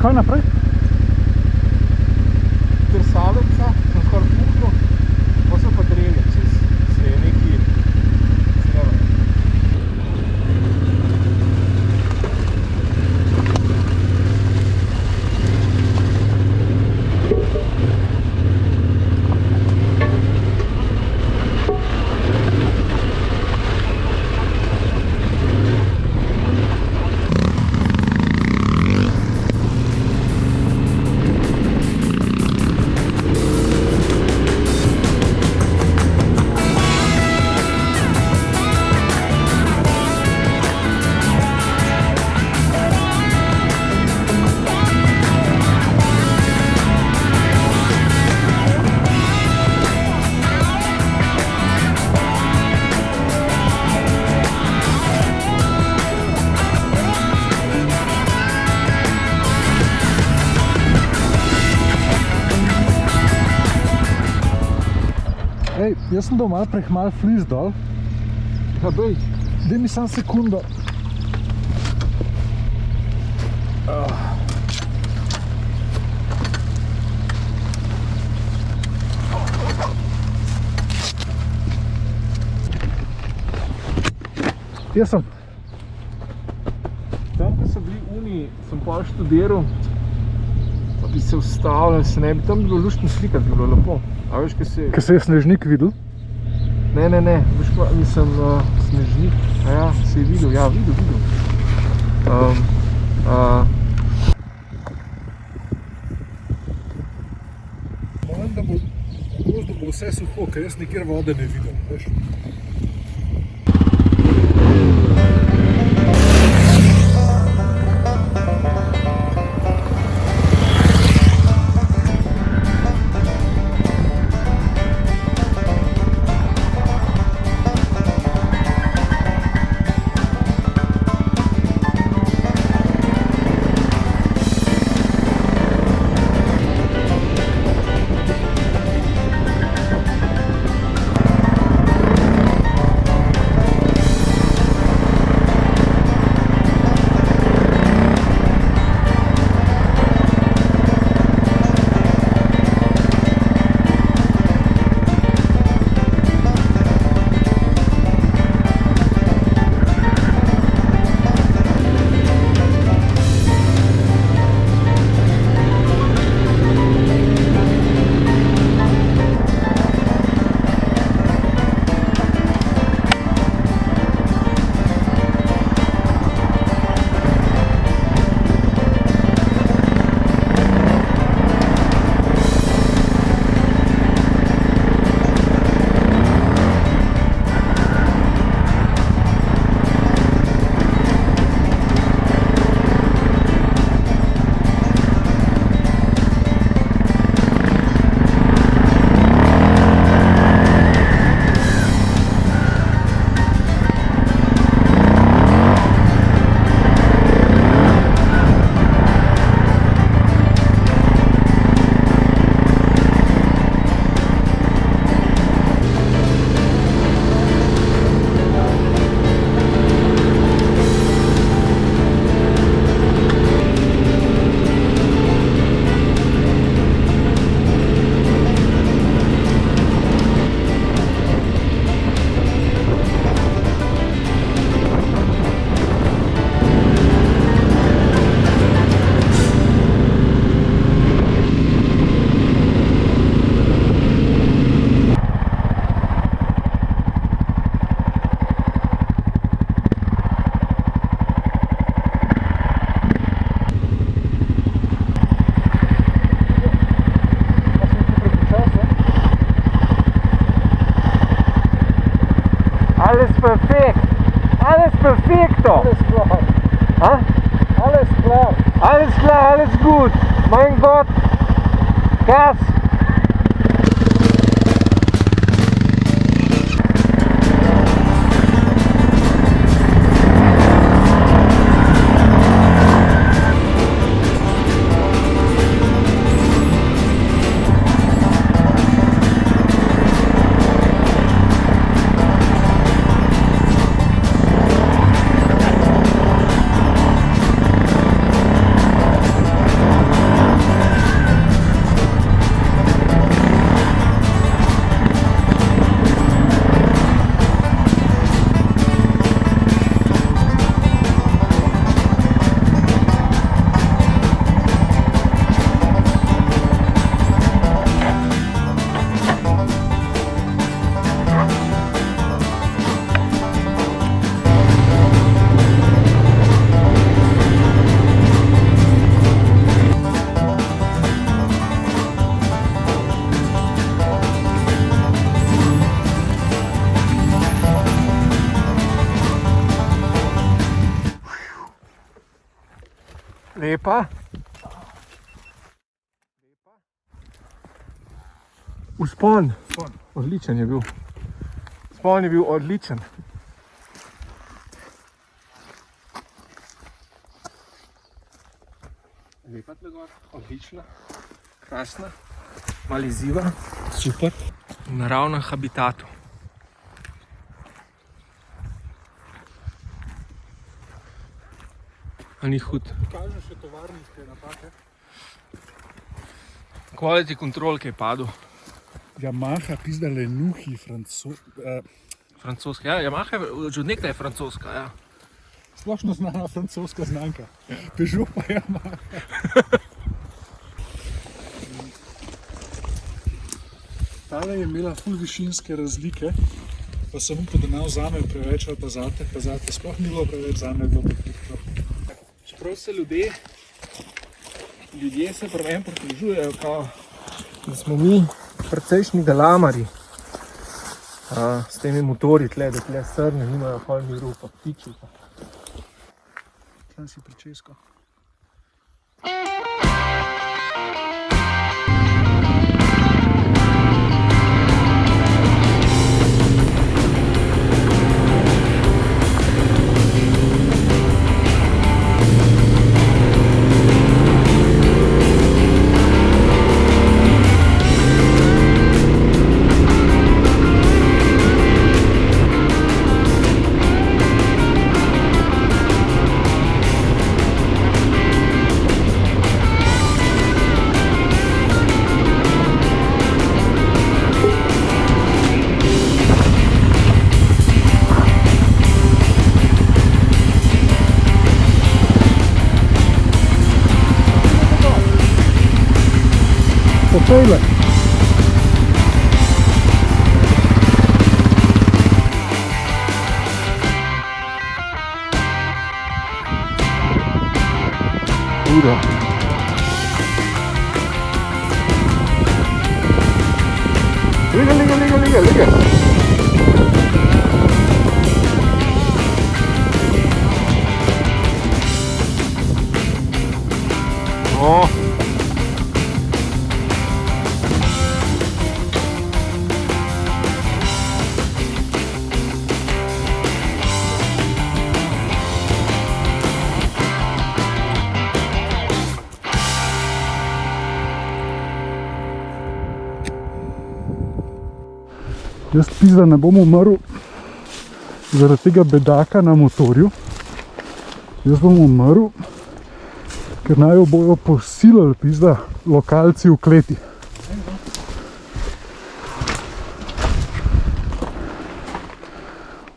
Kaj naprej? Trsalica, na kar puhlo, pa so pa drevje, čez se je neki sneva. Ej, jaz sem dal malo prehmal fliz dol. Ja, daj. Daj mi samo sekundo. Jaz sem. Tam, ko so bili uni, sem pa študiral, pa bi se ustavljal, se ne bi tam bilo luštno slikati, bi bilo lepo. A veš, Ko se je Snežnik videl? Ne, veš pa, mislim, Snežnik, a ja, se je videl, ja, videl. Moment, da bo v gozdu bo vse suho, ker jaz nikjer vode ne vidim, veš. perfekto. Alles klar. A? Alles klar. Alles klar, alles gut. Mein Gott. Gas. Lepa. Vzpon. Odličen je bil. Vzpon je bil odličen. Lepa tle gor, odlična, krasna, malo izziva, super. V naravnem habitatu. A ni hud. Kaže še tovarniške napake. Quality control, ki je padel. Yamaha, pizda Lenuhi, Francoska, ja, Yamaha je že od nekdaj francoska, ja. splošno znana francoska znamka. Peugeot pa Yamaha. Tale je imela ful višinske razlike, pa sem upal, da ne vzamejo preveč ali pa zate, sploh ni bilo preveč zame, bilo potrebno. Čeprav se ljudje se pri meni pritožujejo, da smo mi precejšnji galamari s temi motorji tle, da tle srne nimajo pol miru, pa ptiči. Tam si pričesko. Popojle. Hudo. Liga. Oh. Jaz pizda ne bom umrl zaradi tega bedaka na motorju. Jaz bom umrl, ker naj jo bojo posilili pizda lokalci v kleti.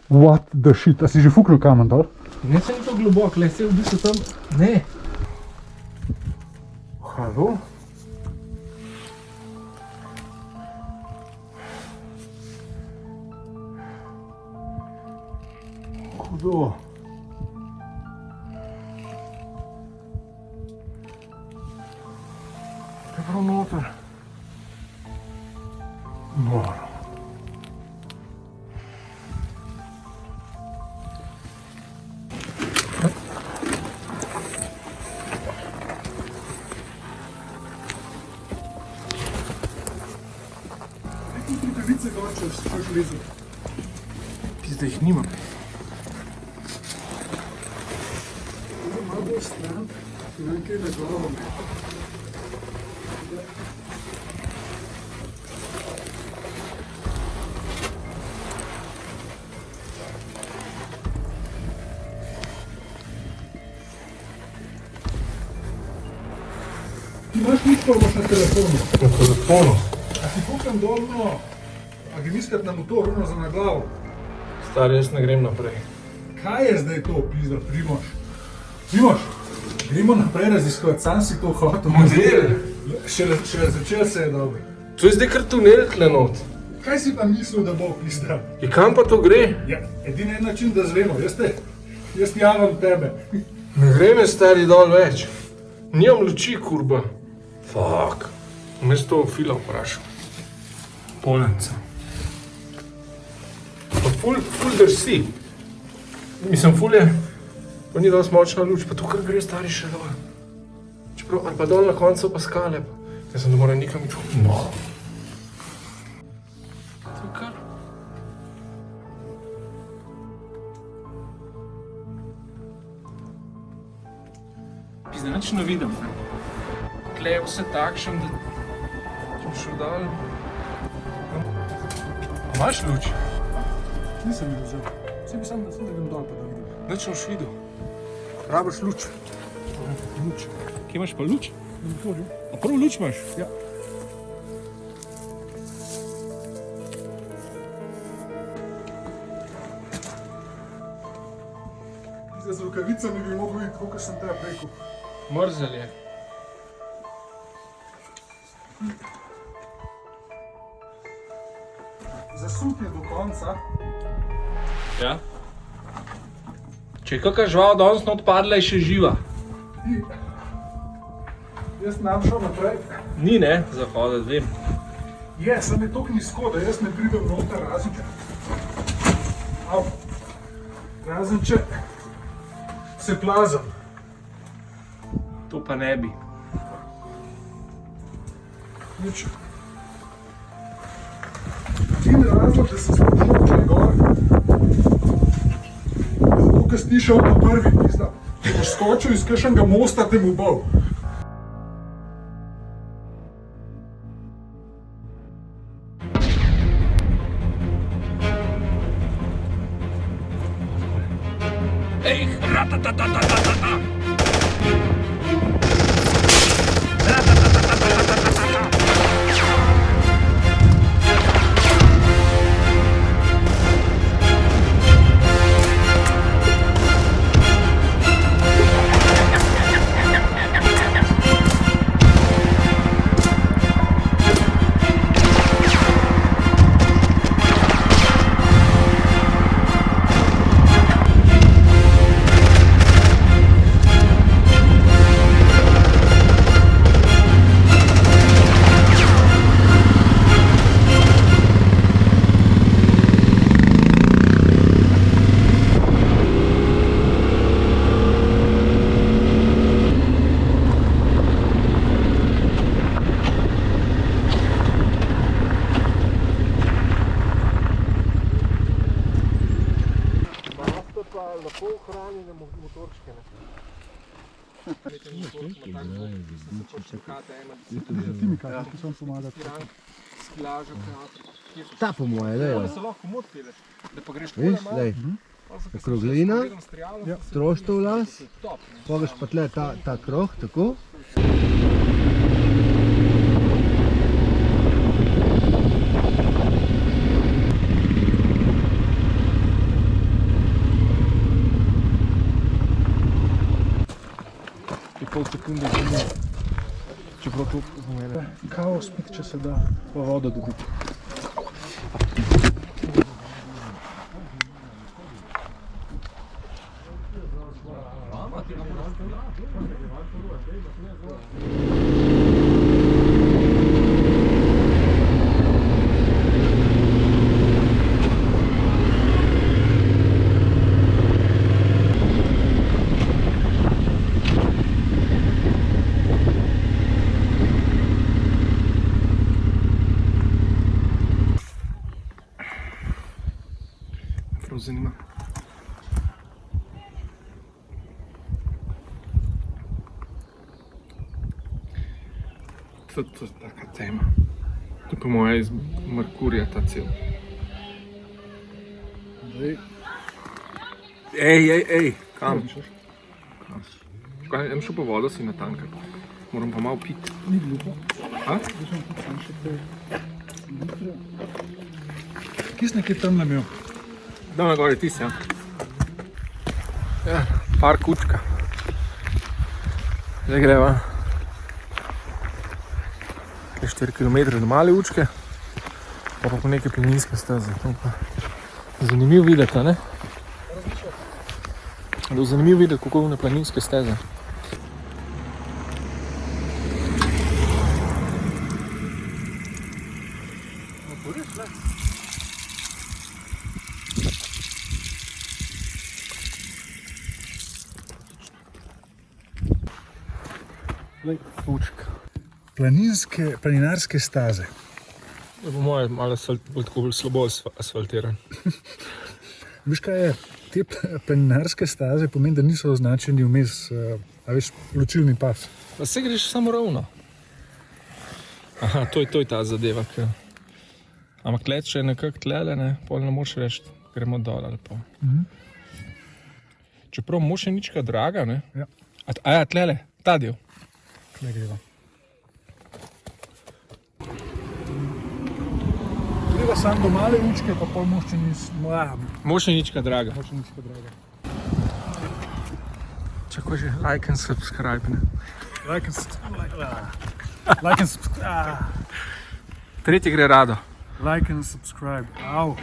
What the shit? A si že fuknil kamen dol? Ne, se ni to globoko, le se v bistvu tam... Ne. Halo? Hudo. Kaj prav noter? Noro. rokavice gor, če si železo. Pizda jih nimam. Malo bolj stran, imam kaj na glavo. Ti imaš nič pa imaš na telefonu. Na telefonu? A ti kukam dolno, a ga niskat na motor, ono za na glavo. Stari, jaz ne grem naprej. Kaj je zdaj to, pizda, Primož? Primož, gremo naprej raziskovati, sam si to hotel. Model? Šele začel se je dobro. To je zdaj kar tunel tle not. Kaj si pa mislil, da bo, pizda? In kam pa to gre? Ja, edini en način, da zvemo, jaz javim tebe. Ne gre me stari dol več. Nimam luči, kurba. Fuck. Vmes to Fila vprašal. Polnica. Pa ful drsi. Mislim, ful je, pa ni dosti močna luč, pa to kar gre stari še dol. Čeprav, ali pa dol na koncu pa skale. Jaz sem da moram nekam iti. No. To je kar. Pizda, nič ne vidim. Tle je vse takšen, da če bi šel dal. Imaš luč? Nisem jih vzel. Vse bi sam, da grem dol, pa da vidim. Nič ne boš videl. Rabiš luč. Luč. Kje imaš pa luč? Na motorju. A prav luč imaš? Ja. Z rokavicami bi mogel videti, koliko sem tebe preko. Mrzel je. Zasut je do konca. Ja? Če je kakšna žival danes not padla, je še živa. Jaz nam šel naprej. Ni ne, zahoda, vem. Je, sem je toliko nizko, da jaz ne pridem noter, razen če. Au. Razen če se plazam. To pa ne bi. Nič. Edini razlog, da sem spuščal če gor, je zato, ker si ti šel po prvi, pizda. Če boš skočil iz kakšnega mosta, te bo bol. Ej, ratatatatata! Lepo ohranjene motorčke, ne? Ti mi kaj, ti sem pomagati. Skilaža, kratko. Ta po moje, lej. Da se lahko mod peleš, da pa greš Viš, lej. Okroglina, troštov las, pogeš pa tle ta krog, tako. Pol sekunde zimo, čeprav to pomeni. Kaos pit, če se da pa vodo dobiti. prav zanima. To je taka tema. To je po moje iz Merkurja ta cel. Ej, kam? Kaj, jem šel po vodo si natankat. Moram pa malo piti. Ni glupo. A? Kisnek je tam namel. Daj me gori tis, ja. Ja, par kučka. Zdaj greva. 4 km do male učke, pa po neke planinske steze. Zanimivo videti, ne? Zanimivo videti, kako je planinske steze. Učka. Planinarske staze. Je po moje malo bolj slabo asfaltiran. Veš kaj je? Te planinarske staze pomeni, da niso označeni vmes, a veš, ločilni pas. Pa se greš samo ravno. Aha, to je ta zadeva. Ampak tle, če je nekako tlele, ne, pol ne moreš reči, gremo dol ali pa. Čeprav Mošenička draga, ne? Ja. A ja, tlele, ta del. Tle greva. Greva sam do male učke, pa pol Mošenička draga. Mošenička draga. Čakaj že, like and subscribe, ne? Like and subscribe. Tretji gre rado. Like and subscribe. Au.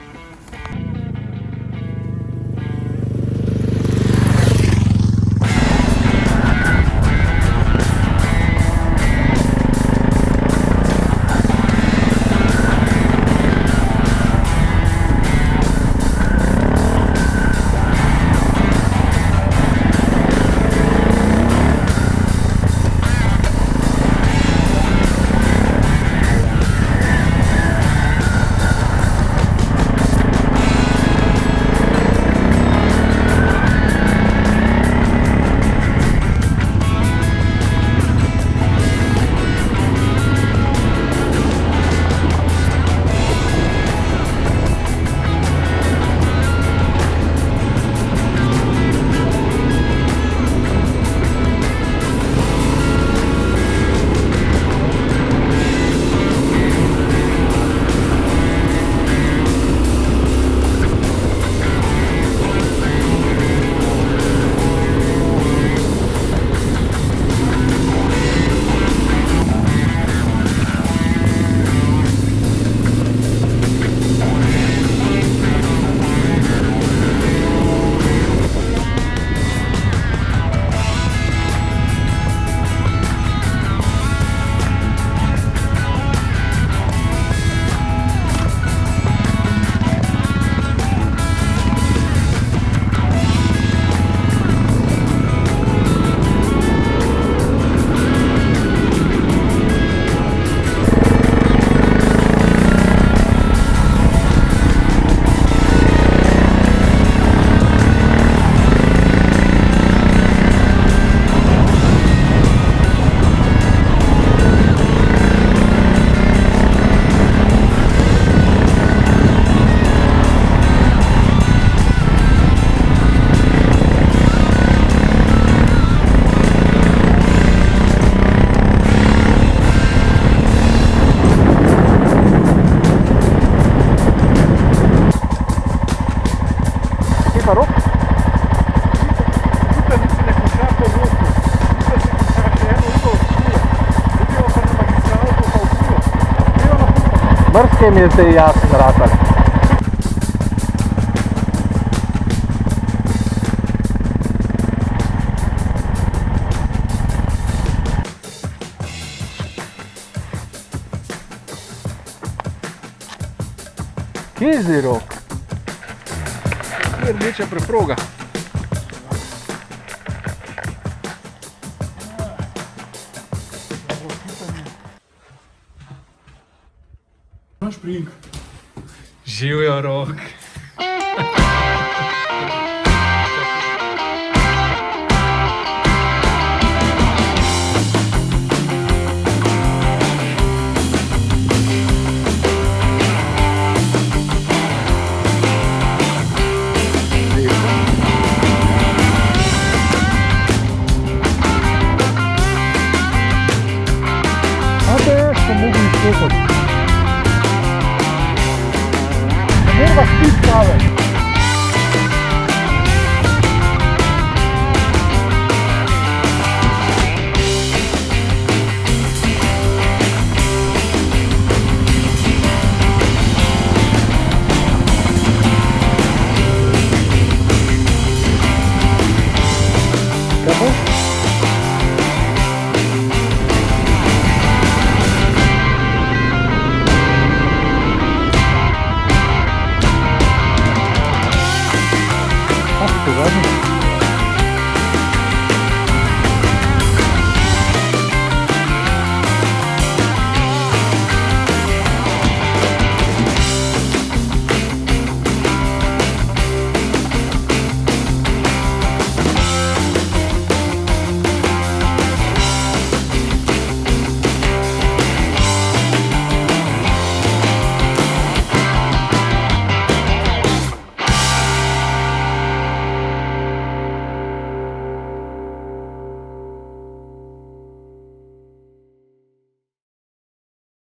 Mrske mi je zdaj jasen ratar. Kje je zdaj Rok? Je rdeča preproga. Naš prijink. Živjo, Rok. Morva spiti kave.